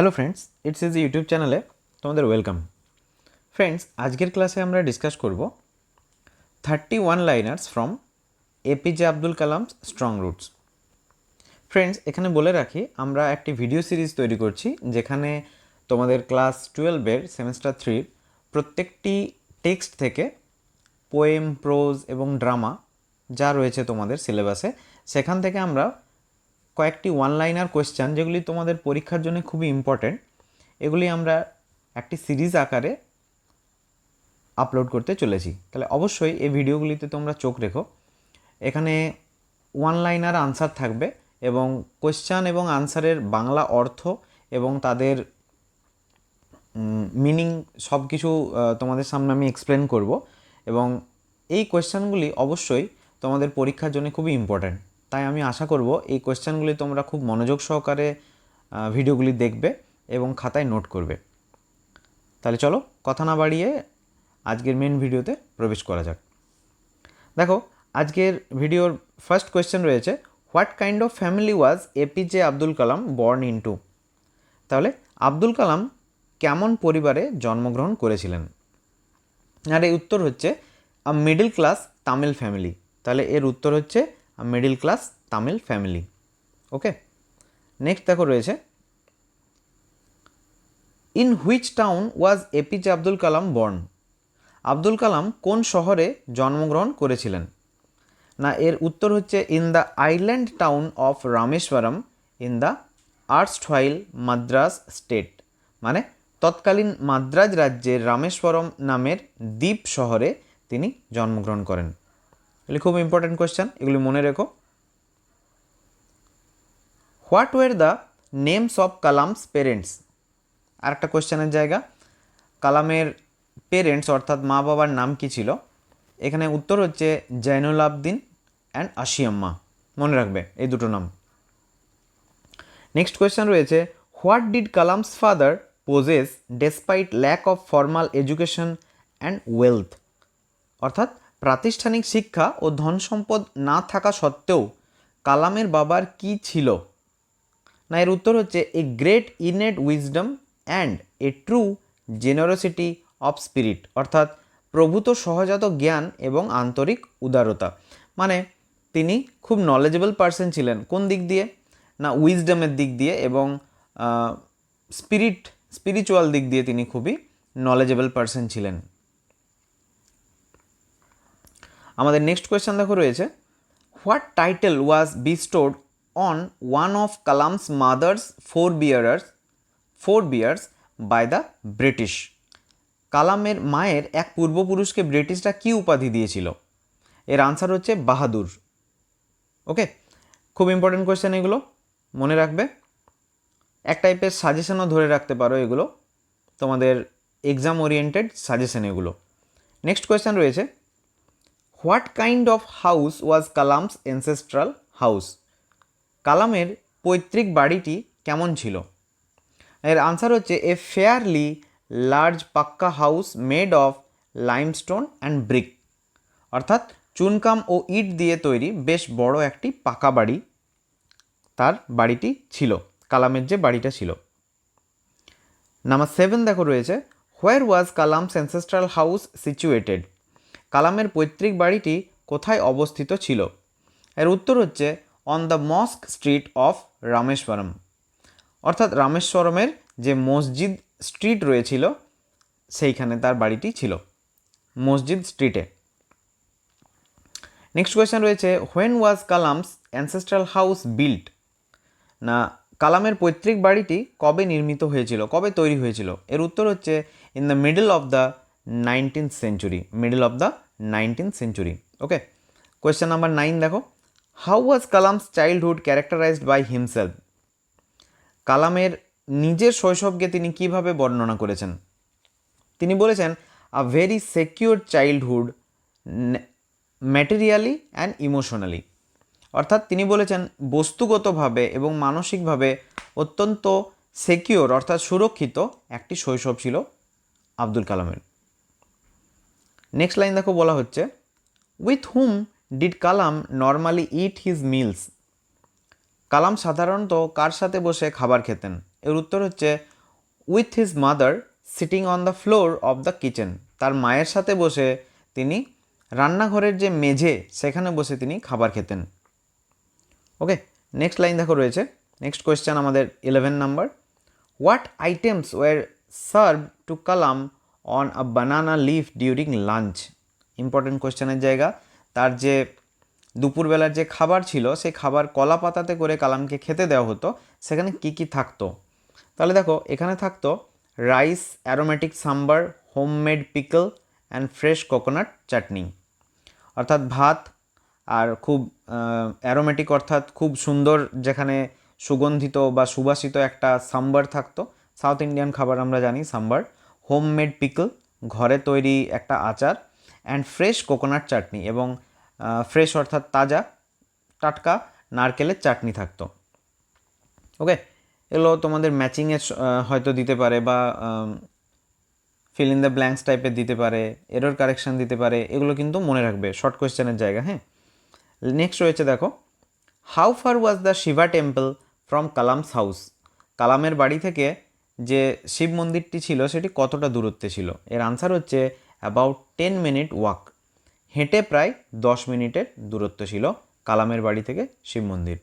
Hello friends, it's is YouTube চ্যানেলে তোমাদের welcome. Friends, আজকের ক্লাসে আমরা ডিসকাস করব 31 liners from APJ Abdul Kalam's strong roots. Friends, এখানে বলে রাখি আমরা একটি ভিডিও সিরিজ তৈরি করছি যেখানে তোমাদের ক্লাস 12-এর সেমেস্টার 3 প্রত্যেকটি টেক্সট থেকে পোয়েম, প্রোজ এবং ড্রামা যা রয়েছে তোমাদের সিলেবাসে সেখান থেকে আমরা কয়েকটি ওয়ান লাইনার কোয়েশ্চেন যেগুলি তোমাদের পরীক্ষার জন্য খুবই ইম্পর্ট্যান্ট, এগুলি আমরা একটি সিরিজ আকারে আপলোড করতে চলেছি। তাহলে অবশ্যই এই ভিডিওগুলিতে তোমরা চোখ রেখো। এখানে ওয়ান লাইনার আনসার থাকবে এবং কোয়েশ্চেন এবং আনসারের বাংলা অর্থ এবং তাদের মিনিং সব কিছু তোমাদের সামনে আমি এক্সপ্লেন করব এবং এই কোয়েশ্চেনগুলি অবশ্যই তোমাদের পরীক্ষার জন্য খুবই ইম্পর্ট্যান্ট। তাই আমি আশা করব এই কোয়েশ্চেনগুলি তোমরা খুব মনোযোগ সহকারে ভিডিওগুলি দেখবে এবং খাতায় নোট করবে। তাহলে চলো কথা না বাড়িয়ে আজকের মেন ভিডিওতে প্রবেশ করা যাক। দেখো, আজকের ভিডিওর ফার্স্ট কোয়েশ্চেন রয়েছে, what kind of family was APJ Abdul Kalam born into? তাহলে আব্দুল কালাম কেমন পরিবারে জন্মগ্রহণ করেছিলেন? আর এর উত্তর হচ্ছে a middle class Tamil family. তাহলে এর উত্তর হচ্ছে a middle class Tamil family. Okay, next দেখো রয়েছে, in which town was APJ Abdul Kalam born? Abdul Kalam কোন শহরে জন্মগ্রহণ করেছিলেন? না, এর উত্তর হচ্ছে in the island town of Rameswaram in the erstwhile Madras state. মানে তৎকালীন মাদ্রাজ রাজ্যের রামেশ্বরম নামের দ্বীপ শহরে তিনি জন্মগ্রহণ করেন। এগুলি খুব ইম্পর্ট্যান্ট কোয়েশ্চেন, এগুলি মনে রেখো। What were the names of Kalam's parents? আর একটা কোয়েশ্চেনের জায়গা, কালামের পেরেন্টস অর্থাৎ মা বাবার নাম কি ছিল? এখানে উত্তর হচ্ছে জৈনুল আবদিন অ্যান্ড আশিয়াম্মা। মনে রাখবে এই দুটো নাম। নেক্সট কোয়েশ্চেন রয়েছে, what did Kalam's father possess despite lack of formal education and wealth? অর্থাৎ প্রাতিষ্ঠানিক শিক্ষা ও ধন সম্পদ না থাকা সত্ত্বেও কালামের বাবার কি ছিল? না, এর উত্তর হচ্ছে a great innate wisdom and a true generosity of spirit. অর্থাৎ প্রভূত সহজাত জ্ঞান এবং আন্তরিক উদারতা। মানে তিনি খুব নলেজেবল পার্সন ছিলেন। কোন দিক দিয়ে? না, উইজডমের দিক দিয়ে এবং স্পিরিচুয়াল দিক দিয়ে তিনি খুবই নলেজেবল পার্সন ছিলেন। আমাদের নেক্সট কোয়েশ্চেন দেখো রয়েছে, what title was bestowed on one of Kalam's mother's forbears by the British? কালামের মায়ের এক পূর্বপুরুষকে ব্রিটিশরা কি উপাধি দিয়েছিল? এর আনসার হচ্ছে বাহাদুর। ওকে, খুব ইম্পর্টেন্ট কোয়েশ্চেন, এগুলো মনে রাখবে। এক টাইপের সাজেশনও ধরে রাখতে পারো, এগুলো তোমাদের এক্সাম ওরিয়েন্টেড সাজেশন এগুলো। নেক্সট কোয়েশ্চেন রয়েছে, what kind of house was Kalam's ancestral house? কালামের পৈতৃক বাড়িটি কেমন ছিল? এর আনসার হচ্ছে এ ফেয়ারলি লার্জ পাক্কা house made of limestone and brick. অর্থাৎ চুনকাম ও ইট দিয়ে তৈরি বেশ বড় একটি পাকা বাড়ি তার বাড়িটি ছিল, কালামের যে বাড়িটা ছিল। নাম্বার 7 দেখো রয়েছে, হোয়ার ওয়াজ কালামস অ্যানসেস্ট্রাল হাউস সিচুয়েটেড? কালামের পৈতৃক বাড়িটি কোথায় অবস্থিত ছিল? এর উত্তর হচ্ছে on the mosque street of Rameswaram. অর্থাৎ রামেশ্বরমের যে মসজিদ স্ট্রিট রয়েছিল সেইখানে তার বাড়িটি ছিল, মসজিদ স্ট্রিটে। নেক্সট কোয়েশ্চেন রয়েছে, when was Kalam's ancestral house built? না, কালামের পৈতৃক বাড়িটি কবে নির্মিত হয়েছিল, কবে তৈরি হয়েছিল? এর উত্তর হচ্ছে in the middle of the 19th century, middle of the 19th century. Okay, question number 9 দেখো, how was Kalam's childhood characterised by himself? কালামের নিজের শৈশবকে তিনি কিভাবে বর্ণনা করেছেন? তিনি বলেছেন a very secure childhood materially and emotionally. অর্থাৎ তিনি বলেছেন বস্তুগতভাবে এবং মানসিকভাবে অত্যন্ত সিকিউর অর্থাৎ সুরক্ষিত একটি শৈশব ছিল আব্দুল কালামের। নেক্সট লাইন দেখো, বলা হচ্ছে, with whom did Kalam normally eat his meals? Kalam সাধারণত কার সাথে বসে খাবার খেতেন? এর উত্তর হচ্ছে with his mother sitting on the floor of the kitchen, তার মায়ের সাথে বসে তিনি রান্নাঘরের যে মেঝে সেখানে বসে তিনি খাবার খেতেন। ওকে, নেক্সট লাইন দেখো রয়েছে, নেক্সট কোয়েশ্চেন আমাদের 11 number. What items were serve to Kalam on a banana leaf during lunch? Important কোয়েশ্চেনের জায়গা। তার যে দুপুরবেলার যে খাবার ছিল সেই খাবার কলা পাতাতে করে কালামকে খেতে দেওয়া হতো, সেখানে কি কি থাকতো? তাহলে দেখো এখানে থাকতো rice, aromatic sambar, homemade pickle and fresh coconut chutney. অর্থাৎ ভাত আর খুব অ্যারোমেটিক অর্থাৎ খুব সুন্দর, যেখানে সুগন্ধিত বা সুবাসিত একটা সাম্বার থাকতো, সাউথ ইন্ডিয়ান খাবার আমরা জানি সাম্বার। হোমমেড পিকল, ঘরে তৈরি একটা আচার, অ্যান্ড ফ্রেশ কোকোনাট চাটনি, এবং ফ্রেশ অর্থাৎ তাজা টাটকা নারকেলের চাটনি থাকতো। ওকে, এগুলো তোমাদের ম্যাচিংয়ে হয়তো দিতে পারে, বা ফিল ইন দ্য ব্ল্যাঙ্কস টাইপের দিতে পারে, এরর কারেকশান দিতে পারে, এগুলো কিন্তু মনে রাখবে শর্ট কোয়েশ্চেনের জায়গা। হ্যাঁ, নেক্সট রয়েছে দেখো, how far was the Shiva temple from Kalam's house? কালামের বাড়ি থেকে যে শিব মন্দিরটি ছিল সেটি কতটা দূরত্বে ছিল? এর আনসার হচ্ছে অ্যাবাউট 10 মিনিট ওয়াক। হেঁটে প্রায় 10 মিনিটের দূরত্ব ছিল কালামের বাড়ি থেকে শিব মন্দির।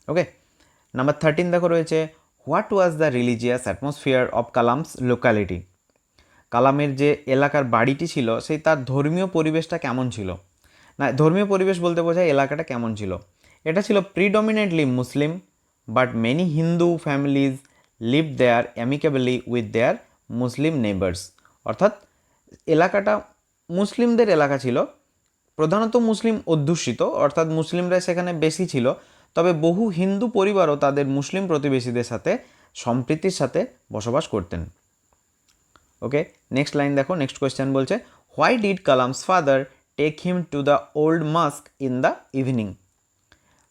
ওকে, নাম্বার 13 দেখো রয়েছে, what was the religious atmosphere of Kalam's locality? কালামের যে এলাকার বাড়িটি ছিল সেই তার ধর্মীয় পরিবেশটা কেমন ছিল? না, ধর্মীয় পরিবেশ বলতে বোঝায় এলাকাটা কেমন ছিল। এটা ছিল predominantly Muslim, but many Hindu families live there amicably with their Muslim neighbours. অর্থাৎ এলাকাটা মুসলিমদের এলাকা ছিল, প্রধানত মুসলিম অধ্যুষিত, অর্থাৎ মুসলিমরা সেখানে বেশি ছিল, তবে বহু হিন্দু পরিবারও তাদের মুসলিম প্রতিবেশীদের সাথে সম্প্রীতির সাথে বসবাস করতেন। ওকে, নেক্সট লাইন দেখো, নেক্সট কোয়েশ্চেন বলছে, why did Kalam's father take him to the old mosque in the evening?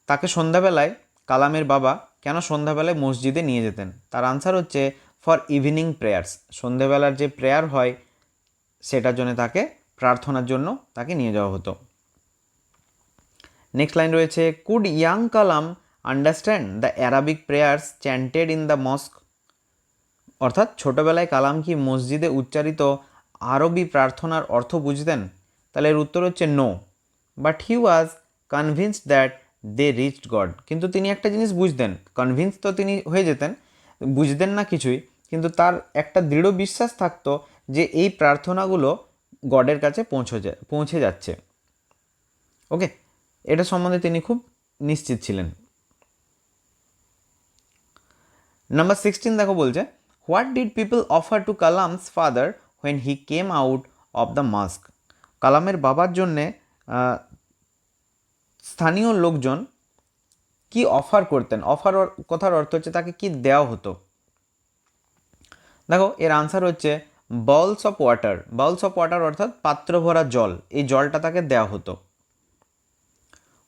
তাকে সন্ধ্যাবেলায়, কালামের বাবা কেন সন্ধ্যাবেলায় মসজিদে নিয়ে যেতেন? তার আনসার হচ্ছে ফর ইভিনিং প্রেয়ার্স। সন্ধ্যাবেলার যে প্রেয়ার হয় সেটার জন্য, তাকে প্রার্থনার জন্য তাকে নিয়ে যাওয়া হতো। নেক্সট লাইন রয়েছে, could young Kalam understand the Arabic prayers chanted in the mosque? অর্থাৎ ছোটোবেলায় কালাম কি মসজিদে উচ্চারিত আরবি প্রার্থনার অর্থ বুঝতেন? তাহলে এর উত্তর হচ্ছে no, but he was convinced that they reached God. কিন্তু তিনি একটা জিনিস বুঝতেন, কনভিন্স তো তিনি হয়ে যেতেন, বুঝতেন না কিছুই, কিন্তু তার একটা দৃঢ় বিশ্বাস থাকতো যে এই প্রার্থনাগুলো গডের কাছে পৌঁছে যাচ্ছে। ওকে, এটা সম্বন্ধে তিনি খুব নিশ্চিত ছিলেন। নাম্বার 16 দেখো বলছে, what did people offer to Kalam's father when he came out of the mosque? কালামের বাবার জন্যে স্থানীয় লোকজন কি অফার করতেন? অফার কথার অর্থ হচ্ছে তাকে কি দেওয়া হতো। দেখো এর আনসার হচ্ছে bowels of water. Bowels of water অর্থাৎ পাত্র ভরা জল, এই জলটা তাকে দেওয়া হতো।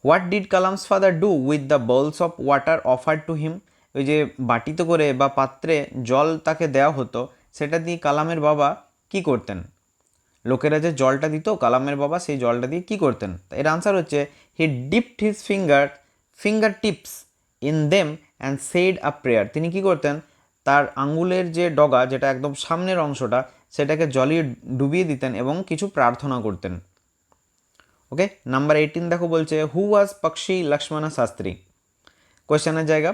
What did Kalam's father do with the bowels of water offer to him? ওই যে বাটিতে করে বা পাত্রে জল তাকে দেওয়া হতো, সেটা দিয়ে কালামের বাবা কি করতেন? লোকেরা যে জলটা দিত কালামের বাবা সেই জলটা দিয়ে কী করতেন? এর আনসার হচ্ছে he dipped his finger tips in them and said a prayer. তিনি কি করতেন? তার আঙ্গুলের যে ডগা, যেটা একদম সামনের অংশটা, সেটাকে জলে ডুবিয়ে দিতেন এবং কিছু প্রার্থনা করতেন। ওকে, নাম্বার 18 দেখো বলছে, হু ওয়াজ পক্ষী লক্ষ্মণা শাস্ত্রী? কোয়েশ্চেনের জায়গা,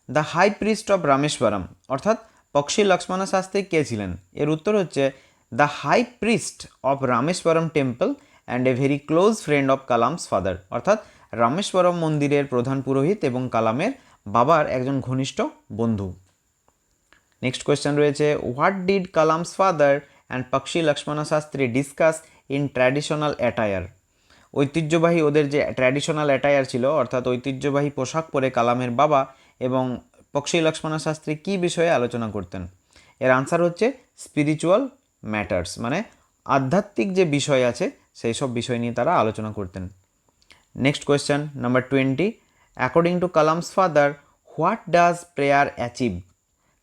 the high priest of Rameswaram, অর্থাৎ পক্ষী লক্ষ্মণা শাস্ত্রী কে ছিলেন? এর উত্তর হচ্ছে the high priest of Rameswaram temple and a very close friend of Kalam's father. অর্থাৎ রামেশ্বরম মন্দিরের প্রধান পুরোহিত এবং কালামের বাবার একজন ঘনিষ্ঠ বন্ধু। নেক্সট কোয়েশ্চেন রয়েছে, what did Kalam's father and Pakshi Lakshmana Sastry discuss in traditional attire? ঐতিহ্যবাহী ওদের যে ট্র্যাডিশনাল অ্যাটায়ার ছিল, অর্থাৎ ঐতিহ্যবাহী পোশাক পরে কালামের বাবা এবং পক্ষী লক্ষ্মণা শাস্ত্রী কী বিষয়ে আলোচনা করতেন? এর আনসার হচ্ছে স্পিরিচুয়াল ম্যাটার্স, মানে আধ্যাত্মিক যে বিষয় আছে সেই সব বিষয় নিয়ে তারা আলোচনা করতেন। Next question number 20, according to Kalam's father what does prayer achieve?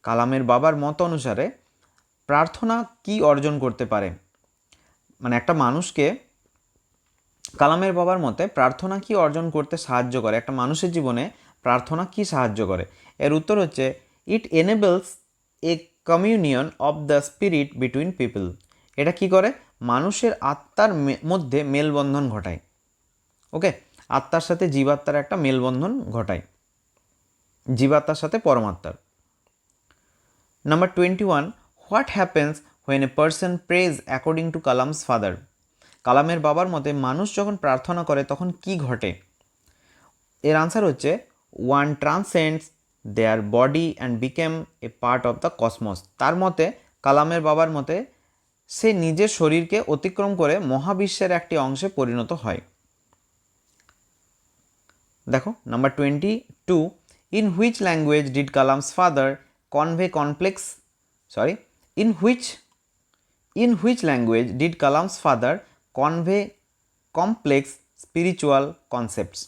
কালামের বাবার মত অনুসারে প্রার্থনা কি অর্জন করতে পারে? মানে একটা মানুষকে, কালামের বাবার মতে প্রার্থনা কি অর্জন করতে সাহায্য করে? একটা মানুষের জীবনে প্রার্থনা কি সাহায্য করে? এর উত্তর হচ্ছে it enables a communion of the spirit between people. এটা কি করে? মানুষের আত্মার মধ্যে মেলবন্ধন ঘটায়। ওকে, আত্মার সাথে জীবাত্মার একটা মেলবন্ধন ঘটায়, জীবাত্মার সাথে পরমাত্মার। Number 21, what happens when a person prays according to Kalam's father. কালামের বাবার মতে মানুষ যখন প্রার্থনা করে তখন কি ঘটে? এর আনসার হচ্ছে one transcends their body and became a part of the cosmos. তার মতে, কালামের বাবার মতে, সে নিজের শরীরকে অতিক্রম করে মহাবিশ্বের একটি অংশে পরিণত হয়। দেখো number 22, in which language did Kalam's father convey complex in which language did Kalam's father convey complex spiritual concepts?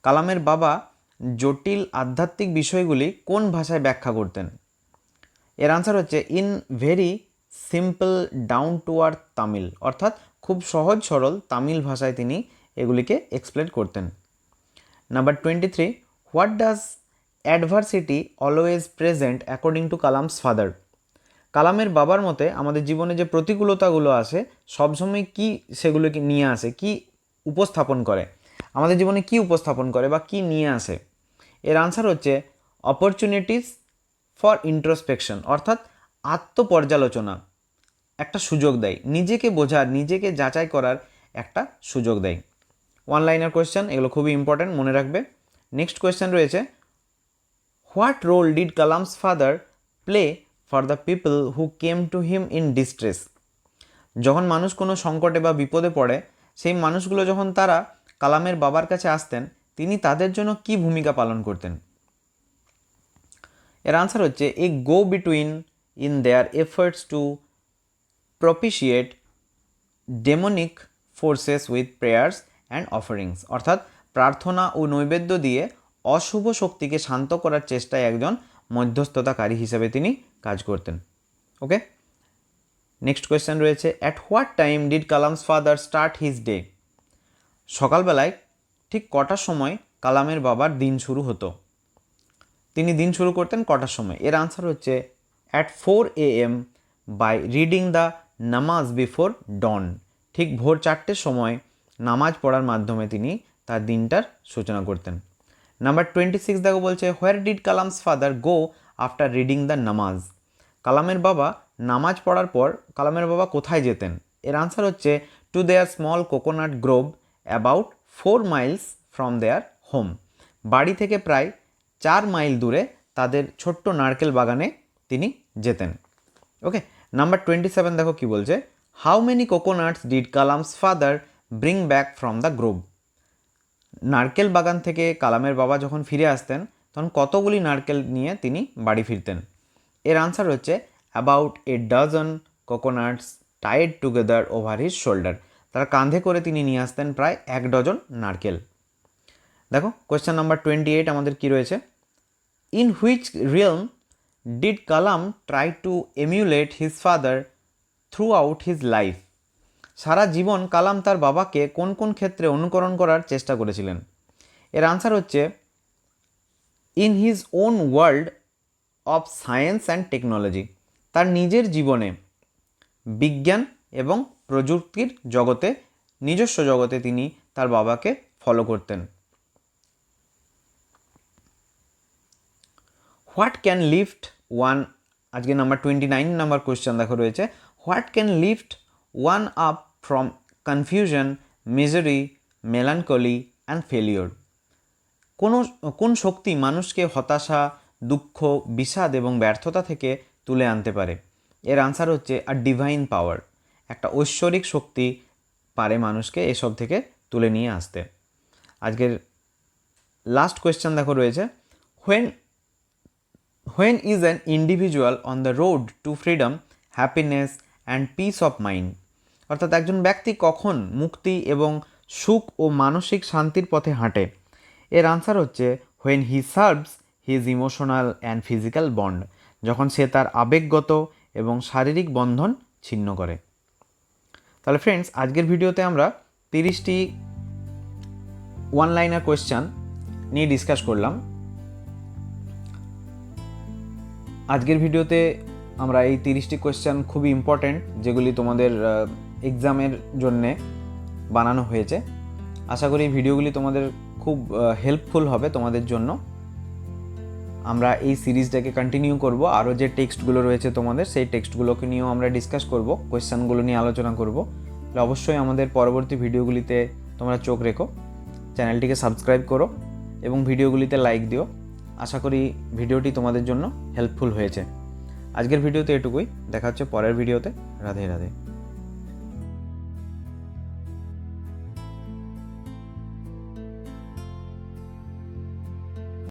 কালামের বাবা জটিল আধ্যাত্মিক বিষয়গুলি কোন ভাষায় ব্যাখ্যা করতেন? এর আনসার হচ্ছে in very simple down to earth Tamil, অর্থাৎ খুব সহজ সরল তামিল ভাষায় তিনি এগুলিকে এক্সপ্লেন করতেন। Number 23, what does adversity always present according to Kalam's father. কালামের বাবার মতে আমাদের জীবনে যে প্রতিকূলতাগুলো আসে সবসময় কি সেগুলোকে নিয়ে আসে, কি উপস্থাপন করে, আমাদের জীবনে কি উপস্থাপন করে বা কি নিয়ে আসে? এর আনসার হচ্ছে অপরচুনিটিস ফর ইন্ট্রোস্পেকশন, অর্থাৎ আত্মপর্যালোচনা একটা সুযোগ দেয়, নিজেকে বোঝার, নিজেকে যাচাই করার একটা সুযোগ দেয়। ওয়ান লাইনার কোয়েশ্চেন, এগুলো খুবই ইম্পর্ট্যান্ট, মনে রাখবে। নেক্সট কোয়েশ্চেন রয়েছে, what role did Kalam's father play for the people who came to him in distress. যখন মানুষ কোনো সংকটে বা বিপদে পড়ে, সেই মানুষগুলো যখন তারা কালামের বাবার কাছে আসতেন, তিনি তাদের জন্য কি ভূমিকা পালন করতেন? এর আনসার হচ্ছে a go between in their efforts to propitiate demonic forces with prayers and offerings, অর্থাৎ প্রার্থনা ও নৈবেদ্য দিয়ে অশুভ শক্তিকে শান্ত করার চেষ্টায় একজন মধ্যস্থতাকারী হিসেবে তিনি কাজ করতেন। ওকে, নেক্সট কোয়েশ্চেন রয়েছে, at what time did Kalam's father start his day. সকালবেলায় ঠিক কটার সময় কালামের বাবার দিন শুরু হতো? তিনি দিন শুরু করতেন কটার সময়? এর আনসার হচ্ছে at 4 AM by reading the namaz before dawn. ঠিক ভোর 4টের সময় নামাজ পড়ার মাধ্যমে তিনি তার দিনটার সূচনা করতেন। নাম্বার 26 দেখো বলছে, where did Kalam's father go after reading the নামাজ। কালামের বাবা নামাজ পড়ার পর কালামের বাবা কোথায় যেতেন? এর আনসার হচ্ছে to their small coconut Grove about 4 miles from their home. বাড়ি থেকে প্রায় 4 মাইল দূরে তাদের ছোট্ট নারকেল বাগানে তিনি যেতেন। ওকে, নাম্বার 27 দেখো কি বলছে, how many কোকোনাটস did Kalam's father bring back from the Grove. নারকেল বাগান থেকে কালামের বাবা যখন ফিরে আসতেন তখন কতগুলি নারকেল নিয়ে তিনি বাড়ি ফিরতেন? এর আনসার হচ্ছে about a dozen coconuts tied together over his shoulder. তার কাঁধে করে তিনি নিয়ে আসতেন প্রায় 1 ডজন নারকেল। দেখো কোয়েশ্চেন নাম্বার 28 আমাদের কি রয়েছে, in which realm did Kalam try to emulate his father throughout his life. সারা জীবন কালাম তার বাবাকে কোন কোন ক্ষেত্রে অনুকরণ করার চেষ্টা করেছিলেন? এর আনসার হচ্ছে in his own world of science and technology. তার নিজের জীবনে বিজ্ঞান এবং প্রযুক্তির জগতে, নিজস্ব জগতে তিনি তার বাবাকে ফলো করতেন। হোয়াট ক্যান লিফট ওয়ান, আজকে নাম্বার 29 নাম্বার কোয়েশ্চেন দেখো রয়েছে, what can lift one up from confusion, misery, melancholy and failure. কোন শক্তি মানুষকে হতাশা, দুঃখ, বিষাদ এবং ব্যর্থতা থেকে তুলে আনতে পারে? এর আনসার হচ্ছে আ ডিভাইন পাওয়ার। একটা ঐশ্বরিক শক্তি পারে মানুষকে এসব থেকে তুলে নিয়ে আসতে। আজকের লাস্ট কোয়েশ্চেন দেখো রয়েছে, when is an individual on the road to freedom, happiness and peace of mind। অর্থাৎ একজন ব্যক্তি কখন মুক্তি এবং সুখ ও মানসিক শান্তির পথে হাঁটে? এর আনসার হচ্ছে when he serves his emotional and physical bond। যখন সে তার আবেগগত এবং শারীরিক বন্ধন ছিন্ন করে। তাহলে ফ্রেন্ডস, আজকের ভিডিওতে আমরা 30টি ওয়ান লাইনার কোয়েশ্চেন নিয়ে ডিসকাস করলাম। আজকের ভিডিওতে আমরা এই 30টি কোয়েশ্চেন খুবই ইম্পর্ট্যান্ট, যেগুলি তোমাদের এক্সামের জন্যে বানানো হয়েছে। আশা করি এই ভিডিওগুলি তোমাদের খুব হেল্পফুল হবে তোমাদের জন্য। আমরা এই সিরিজটাকে কন্টিনিউ করব, আরও যে টেক্সটগুলো রয়েছে তোমাদের সেই টেক্সটগুলোকে নিয়েও আমরা ডিসকাস করব, কোয়েশ্চেনগুলো নিয়ে আলোচনা করব। তাহলে অবশ্যই আমাদের পরবর্তী ভিডিওগুলিতে তোমরা চোখ রেখো, চ্যানেলটিকে সাবস্ক্রাইব করো এবং ভিডিওগুলিতে লাইক দিও। আশা করি ভিডিওটি তোমাদের জন্য হেল্পফুল হয়েছে। আজকের ভিডিওতে এটুকুই, দেখা হচ্ছে পরের ভিডিওতে। রাধে রাধে।